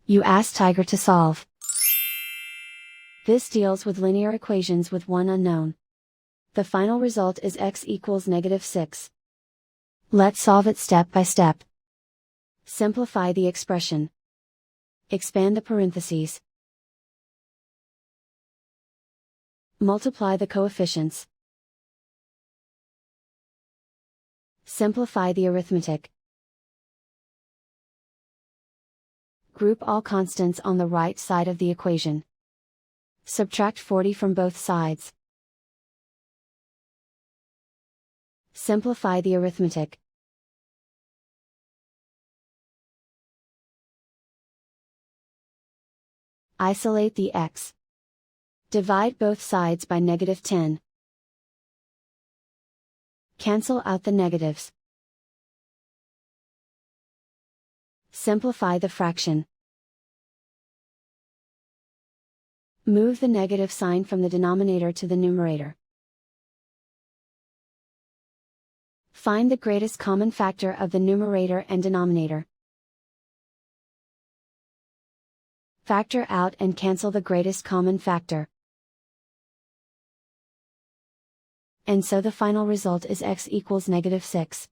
You ask Tiger to solve. This deals with linear equations with one unknown. The final result is x equals -6. Let's solve it step by step. Simplify the expression. Expand the parentheses. Multiply the coefficients. Simplify the arithmetic. Group all constants on the right side of the equation. Subtract 40 from both sides. Simplify the arithmetic. Isolate the x. Divide both sides by -10. Cancel out the negatives. Simplify the fraction. Move the negative sign from the denominator to the numerator. Find the greatest common factor of the numerator and denominator. Factor out and cancel the greatest common factor. And so the final result is x equals -6.